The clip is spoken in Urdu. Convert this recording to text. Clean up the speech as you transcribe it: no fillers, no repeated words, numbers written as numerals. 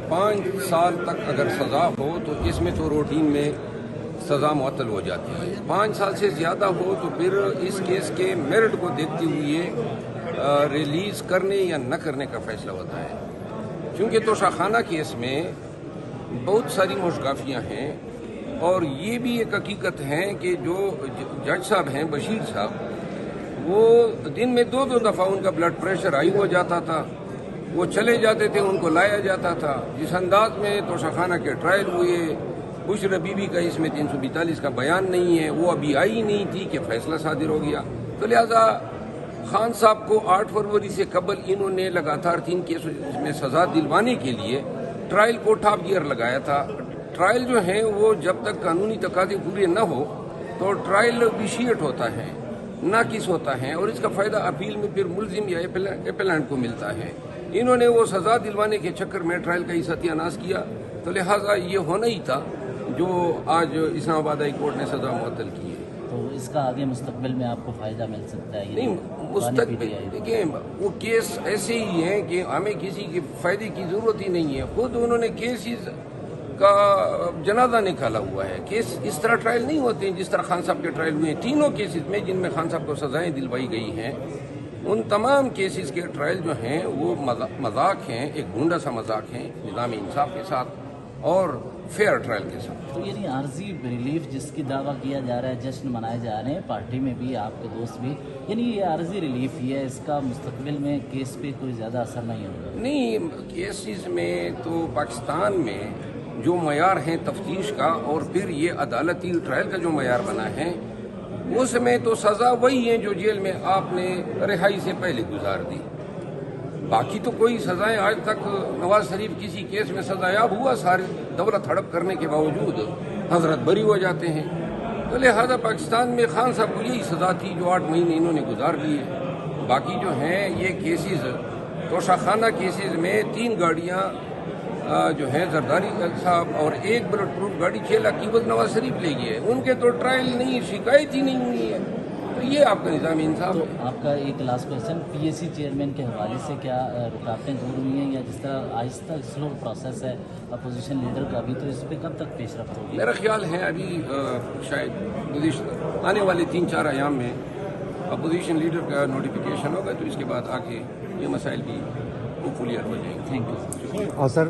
5 سال تک اگر سزا ہو تو اس میں تو روٹین میں سزا معطل ہو جاتی ہے. 5 سال سے زیادہ ہو تو پھر اس کیس کے میرٹ کو دیکھتے ہوئے ریلیز کرنے یا نہ کرنے کا فیصلہ ہوتا ہے. کیونکہ توشہ خانہ کیس میں بہت ساری مشگافیاں ہیں، اور یہ بھی ایک حقیقت ہے کہ جو جج صاحب ہیں بشیر صاحب، وہ دن میں 2 دفعہ ان کا بلڈ پریشر ہائی ہو جاتا تھا، وہ چلے جاتے تھے، ان کو لایا جاتا تھا. جس انداز میں توشہ خانہ کے ٹرائل ہوئے، بشر بی بی کا اس میں 342 کا بیان نہیں ہے، وہ ابھی آئی نہیں تھی کہ فیصلہ صادر ہو گیا. تو لہذا خان صاحب کو 8 فروری سے قبل انہوں نے لگاتار 3 کیسوں میں سزا دلوانے کے لیے ٹرائل کو ٹاپ گیئر لگایا تھا. ٹرائل جو ہیں وہ جب تک قانونی تقاضے پورے نہ ہو تو ٹرائل ویشیٹ ہوتا ہے، ناقص ہوتا ہے، اور اس کا فائدہ اپیل میں پھر ملزم یا اپیلنٹ کو ملتا ہے. انہوں نے وہ سزا دلوانے کے چکر میں ٹرائل کا ہی ستیہ ناش کیا، تو لہٰذا یہ ہونا ہی تھا جو آج اسلام آباد ہائی کورٹ نے سزا معطل کی ہے. تو اس کا آگے مستقبل میں آپ کو فائدہ مل سکتا ہے؟ نہیں، مستقبل دیکھیں وہ کیس ایسے ہی ہیں کہ ہمیں کسی کے فائدے کی ضرورت ہی نہیں ہے. خود انہوں نے کیسز کا جنازہ نکالا ہوا ہے. کیس اس طرح ٹرائل نہیں ہوتے ہیں جس طرح خان صاحب کے ٹرائل ہوئے ہیں. تینوں کیسز میں جن میں خان صاحب کو سزائیں دلوائی گئی ہیں، ان تمام کیسز کے ٹرائل جو ہیں وہ مذاق ہیں، ایک گھونڈا سا مذاق ہیں نظام انصاف کے ساتھ اور فیئر ٹرائل کے ساتھ. تو یعنی عارضی ریلیف جس کی دعویٰ کیا جا رہا ہے، جشن منائے جا رہے ہیں پارٹی میں بھی، آپ کے دوست بھی، یعنی یہ عارضی ریلیف ہی ہے، اس کا مستقبل میں کیس پہ کوئی زیادہ اثر نہیں ہوگا؟ نہیں، کیسز میں تو پاکستان میں جو معیار ہیں تفتیش کا اور پھر یہ عدالتی ٹرائل کا جو معیار بنا ہے، اس میں تو سزا وہی ہیں جو جیل میں آپ نے رہائی سے پہلے گزار دی. باقی تو کوئی سزائیں آج تک نواز شریف کسی کیس میں سزا یاب ہوا، ساری دولت ہڑپ کرنے کے باوجود حضرت بری ہو جاتے ہیں. تو لہذا پاکستان میں خان صاحب کو یہی سزا تھی جو 8 مہینے انہوں نے گزار دیے. باقی جو ہیں یہ کیسز توشہ خانہ کیسز میں 3 گاڑیاں جو ہیں زرداری صاحب اور 1 بلٹ پروف گاڑی 6 لاکھ کی وہ نواز شریف لے گئے. ان کے تو ٹرائل نہیں، شکایت ہی نہیں ہوئی ہے. تو یہ آپ کا نظام انصاف ہے. آپ کا ایک last question, P S C chairman کے حوالے سے کیا رکاوٹیں دور ہوئی ہیں، یا جس طرح آہستہ سلو پروسیس ہے اپوزیشن لیڈر کا بھی، تو اس پہ کب تک پیش رفت ہوگی؟ میرا خیال ہے ابھی شاید آنے والے 3-4 ایام میں اپوزیشن لیڈر کا نوٹیفیکیشن ہوگا، تو اس کے بعد آ کے یہ مسائل بھی کلیئر ہو جائیں گے. Thank you. اور سر